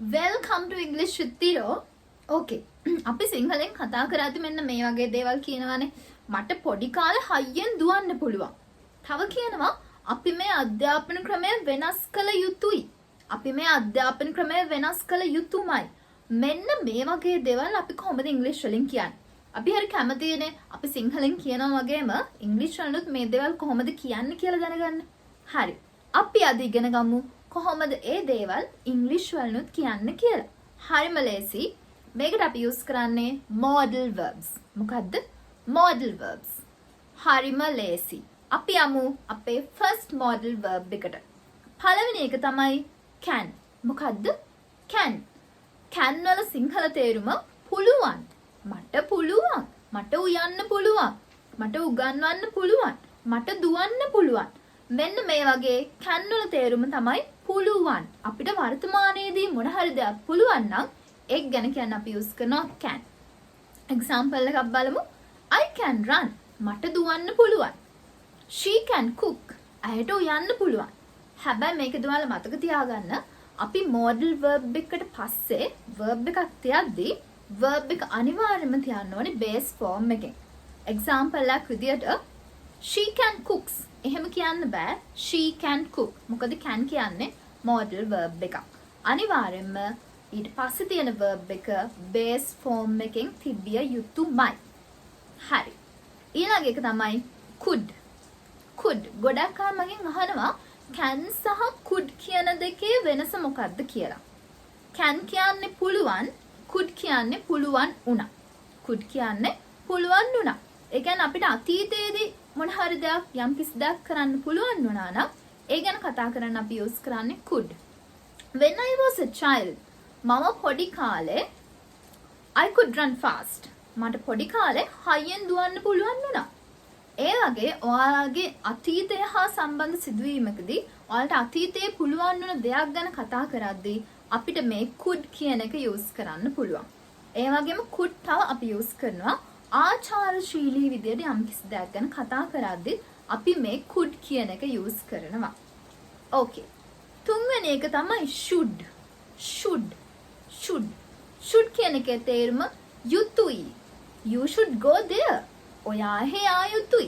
Welcome to English with Tiro. Okay. අපි සිංහලෙන් කතා කරද්දි මෙන්න මේ වගේ දේවල් කියනවානේ. මට පොඩි කාලේ හයියෙන් දුවන්න පුළුවන්. තව කියනවා අපි මේ අධ්‍යාපන ක්‍රමය වෙනස් කළ යුතුයි. අපි මේ අධ්‍යාපන ක්‍රමය වෙනස් කළ යුතුමයි. මෙන්න මේ වගේ දේවල් අපි කොහොමද ඉංග්‍රීසි වලින් කියන්නේ? අපි හරි කැමතිනේ අපි සිංහලෙන් කියනවා වගේම ඉංග්‍රීසි වලුත් මේ දේවල් කොහොමද කියන්නේ කියලා දැනගන්න. හරි. අපි අද ඉගෙන ගමු කොහොමද ඒ දේවල් ඉංග්‍රීසි වලුත් කියන්නේ කියලා. හරිම ලේසි. මේකට අපි යූස් කරන්නේ modal verbs. මොකද්ද? modal verbs. හරිම ලේසි. අපි යමු අපේ first modal verb එකට. පළවෙනි එක තමයි can. මොකද්ද? can. can වල සිංහල තේරුම පුළුවන්. මට පුළුවන්. මට උයන්න පුළුවන්. මට උගන්වන්න පුළුවන්. මට දුවන්න පුළුවන්. මෙන්න මේ වගේ can වල තේරුම තමයි පුළුවන්. අපිට වර්තමානයේදී මොන හරි දෙයක් පුළුවන් නම් ඒක ගැන කියන්න අපි යූස් කරනවා can. example එකක් බලමු. I can run. මට දුවන්න පුළුවන්. She can cook. ඇයට උයන්න පුළුවන්. හැබැයි මේකද ඔයාලා මතක තියාගන්න අපි modal verb එකට පස්සේ verb එකක් තියද්දී verb එක අනිවාර්යයෙන්ම තියන්න ඕනේ base form එකෙන්. example එකක් විදියට she can cooks. එහෙම කියන්න බෑ. she can cook. මොකද can කියන්නේ modal verb එකක්. අනිවාර්යයෙන්ම ඊට පස්සේ තියෙන verb එක base form එකෙන් තිබිය යුතුමයි. හරි. ඊළඟ එක තමයි could. could. ගොඩක් අය මගෙන් අහනවා can සහ could කියන දෙකේ වෙනස මොකක්ද කියලා. can කියන්නේ පුළුවන්, could කියන්නේ පුළුවන් වුණා. could කියන්නේ පුළුවන් වුණා. ඒ කියන්නේ අපිට අතීතයේදී මොන හරි දෙයක් යම් කිසි දෙයක් කරන්න පුළුවන් වුණා නම් ඒ ගැන කතා කරන්න අපි යූස් කරන්නේ could. When I was a child, මම පොඩි කාලේ I could run fast. මට පොඩි කාලේ හයියෙන් දුවන්න පුළුවන් වුණා. ඒ වගේ ඔයාලගේ අතීතය හා සම්බන්ධ සිදුවීමකදී ඔයාලට අතීතයේ පුළුවන් වුණ දෙයක් ගැන කතා කරද්දී අපිට මේ could කියන එක යූස් කරන්න පුළුවන්. ඒ වගේම could තව අපි යූස් කරනවා ආචාරශීලී විදියට යම් කිසි දෙයක් ගැන කතා කරද්දී අපි මේ could කියන එක යූස් කරනවා. Okay. තුන්වෙනි එක තමයි should. should. should. should කියන එකේ තේරුම යුතුයි. You should go there. ඔයා එහා යුතුයි.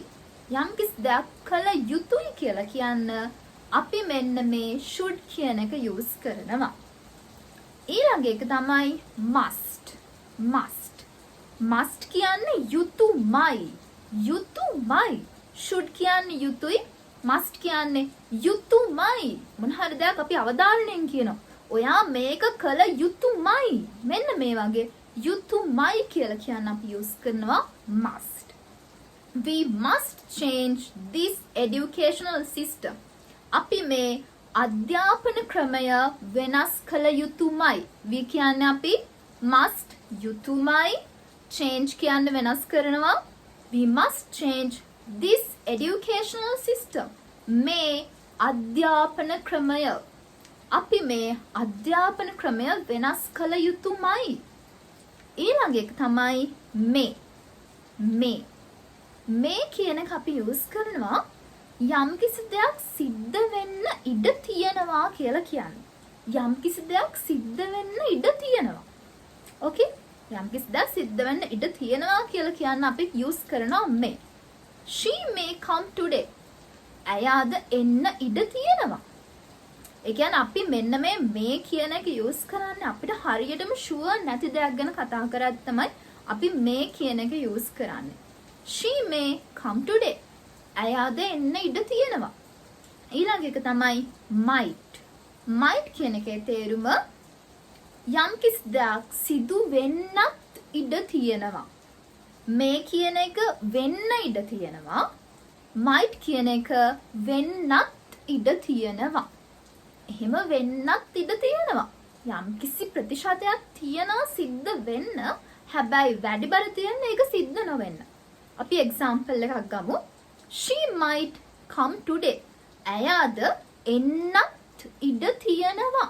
යම් කිසි දෙයක් කළ යුතුයි කියලා කියන්න අපි මෙන්න මේ should කියන එක යූස් කරනවා. ඊළඟ එක තමයි must. must. must කියන්නේ යුතුයමයි. යුතුයමයි. should කියන්නේ යුතුයි. must කියන්නේ යුතුයමයි. මොන හරි දෙයක් අපි අවධාරණයෙන් කියනවා. ඔයා මේක කළ යුතුයමයි. මෙන්න මේ වගේ යුතුයමයි කියලා කියන්න අපි යූස් කරනවා must. We must change this educational system. අපි මේ අධ්‍යාපන ක්‍රමය වෙනස් කළ යුතුයමයි. we කියන්නේ අපි must යුතුයමයි. change කියන්නේ වෙනස් කරනවා. we must change this educational system. මේ අධ්‍යාපන ක්‍රමය. අපි මේ අධ්‍යාපන ක්‍රමය වෙනස් කළ යුතුයමයි. ඊළඟ එක තමයි මේ. මේ. මේ කියන එක අපි යූස් කරනවා යම් කිසි දෙයක් සිද්ධ වෙන්න ඉඩ තියෙනවා කියලා කියන්නේ. යම් කිසි දෙයක් සිද්ධ වෙන්න ඉඩ තියෙනවා. ඕකේ? යම් කිසි දෙයක් සිද්ධ වෙන්න ඉඩ තියෙනවා කියලා කියන්න අපි යූස් කරනවා මේ. She may come today. ඇය අද එන්න ඉඩ තියෙනවා. ඒ කියන්නේ අපි මෙන්න මේ කියන එක යූස් කරන්නේ අපිට හරියටම ෂුවර් නැති දෙයක් ගැන කතා කරද්දි තමයි අපි මේ කියන එක යූස් කරන්නේ. She may come today. ඇය අද එන්න ඉඩ තියෙනවා. ඊළඟ එක තමයි might. might කියන එකේ තේරුම යම් කිසි දෙයක් සිදු වෙන්නත් ඉඩ තියෙනවා. මේ කියන එක වෙන්න ඉඩ තියෙනවා. might කියන එක වෙන්නත් ඉඩ තියෙනවා. එහෙම වෙන්නත් ඉඩ තියෙනවා. යම් කිසි ප්‍රතිශතයක් තියනවා සිද්ධ වෙන්න. හැබැයි වැඩි බර තියෙන එක සිද්ධ නොවෙන්න. අපි example එකක් ගමු. She might come today. ඇය අද එන්නත් ඉඩ තියෙනවා.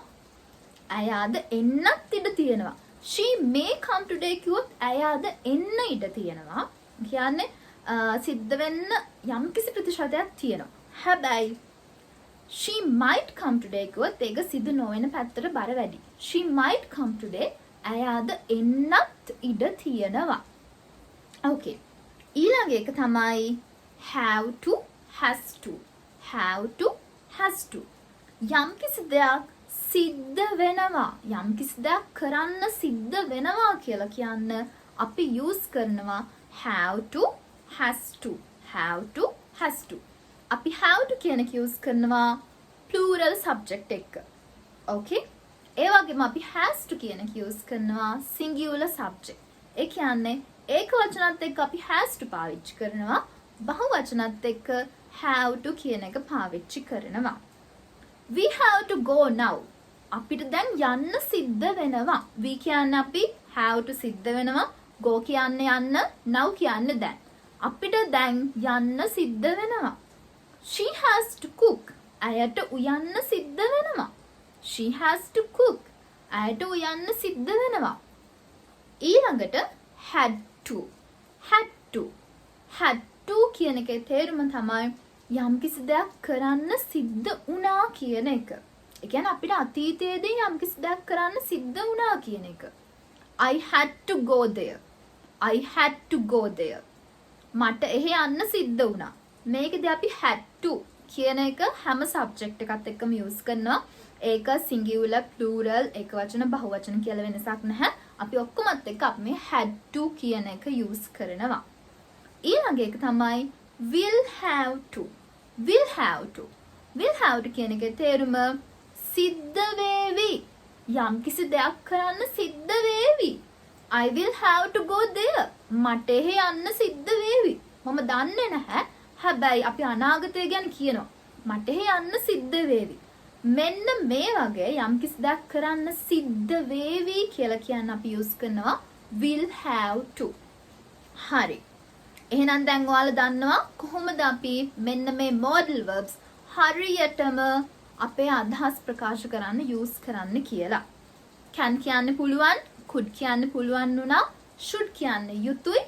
ඇය අද එන්නත් ඉඩ තියෙනවා. She may come today කිව්වොත් ඇය අද එන්න ඉඩ තියෙනවා. කියන්නේ සිද්ධ වෙන්න යම් කිසි ප්‍රතිශතයක් තියෙනවා. හැබැයි she might come today කිව්වොත් ඒක සිදු නොවන පැත්තට බර වැඩි. she might come today. ඇය අද එන්නත් ඉඩ තියෙනවා. okay. ඊළඟ එක තමයි have to, has to. have to, has to. යම් කිසි දෙයක් සිද්ධ වෙනවා. යම් කිසි දෙයක් කරන්න සිද්ධ වෙනවා කියලා කියන්න අපි use කරනවා have to, has to. have to, has to. අපි have to කියන එක use කරනවා plural subject එක. okay? ඒ වගේම අපි has to කියන එක use කරනවා singular subject. ඒ කියන්නේ ඒක වචනත් එක්ක අපි has to පාවිච්චි කරනවා. බහු වචනත් එක්ක have to කියන එක පාවිච්චි කරනවා. we have to go now. අපිට දැන් යන්න සිද්ධ වෙනවා. we කියන්නේ අපි have to සිද්ධ වෙනවා. go කියන්නේ යන්න, now කියන්නේ දැන්. අපිට දැන් යන්න සිද්ධ වෙනවා. she has to cook. ඇයට උයන්න සිද්ධ වෙනවා. she has to cook. ඇයට උයන්න සිද්ධ වෙනවා. ඊළඟට had to. had to. had to කියන එකේ තේරුම තමයි යම් කිසි දෙයක් කරන්න සිද්ධ වුණා කියන එක. ඒ කියන්නේ අපිට අතීතයේදී යම් කිසි දෙයක් කරන්න සිද්ධ වුණා කියන එක. I had to go there. I had to go there. මට එහෙ යන්න සිද්ධ වුණා. මේකදී අපි had to කියන එක හැම සබ්ජෙක්ට් එකත් එක්කම යූස් කරනවා. ඒක singular, plural, ඒකවචන, බහුවචන කියලා වෙනසක් නැහැ. අපි ඔක්කොමත් එක්ක අපි මේ had to කියන එක යූස් කරනවා. ඊළඟ එක තමයි will have to. will have to. will have to කියන එකේ තේරුම සිද්ධ වේවි. යම් කිසි දෙයක් කරන්න සිද්ධ වේවි. I will have to go there. මට එහෙ යන්න සිද්ධ වේවි. මම දන්නේ නැහැ. හැබැයි අපි අනාගතය ගැන කියනවා. මට එහෙ යන්න සිද්ධ වේවි. මෙන්න මේ වගේ යම් කිසි දෙයක් කරන්න සිද්ධ වේවි කියලා කියන්න අපි යූස් කරනවා will have to. හරි. එහෙනම් දැන් ඔයාලා දන්නවා කොහොමද අපි මෙන්න මේ modal verbs හරියටම අපේ අදහස් ප්‍රකාශ කරන්න යූස් කරන්න කියලා. can කියන්න පුළුවන්, could කියන්න පුළුවන් වුණා, should කියන්න යුතුයි,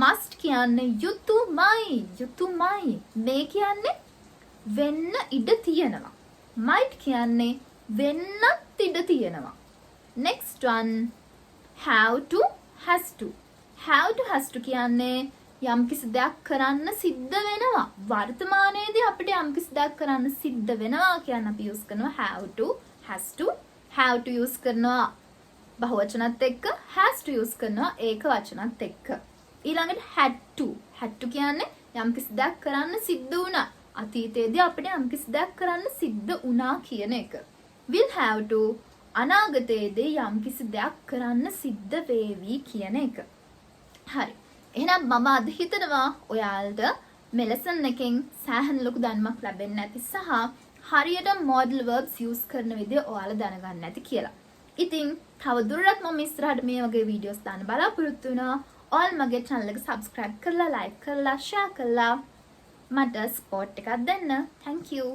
must කියන්න යුතුමයි. යුතුමයි. මේ කියන්නේ වෙන්න ඉඩ තියෙනවා. might කියන්නේ වෙන්නත් ඉඩ තියෙනවා. next one have to, has to. have to, has to කියන්නේ යම් කිසි දෙයක් කරන්න සිද්ධ වෙනවා. වර්තමානයේදී අපිට යම් කිසි දෙයක් කරන්න සිද්ධ වෙනවා කියන අපි use කරනවා have to, has to. have to use කරනවා බහුවචනත් එක්ක, has to use කරනවා ඒක වචනත් එක්ක. ඊළඟට had to. had to කියන්නේ යම් කිසි දෙයක් කරන්න සිද්ධ වුණා. අතීතයේදී අපිට යම් කිසි දෙයක් කරන්න සිද්ධ වුණා කියන එක. will have to අනාගතයේදී යම් කිසි දෙයක් කරන්න සිද්ධ වේවි කියන එක. හරි. එහෙනම් මම අද හිතනවා ඔයාලට මේ lesson එකෙන් සෑහෙන ලොකු දැනුමක් ලැබෙන්න ඇති සහ හරියට modal verbs use කරන විදිය ඔයාලා දැනගන්න ඇති කියලා. ඉතින් තව දුරටත් මම ඉස්සරහට මේ වගේ වීඩියෝස් දාන්න බලාපොරොත්තු වෙනවා. ඔයාලා මගේ channel එක subscribe කරලා, like කරලා, share කරලා මට support එකක් දෙන්න. Thank you.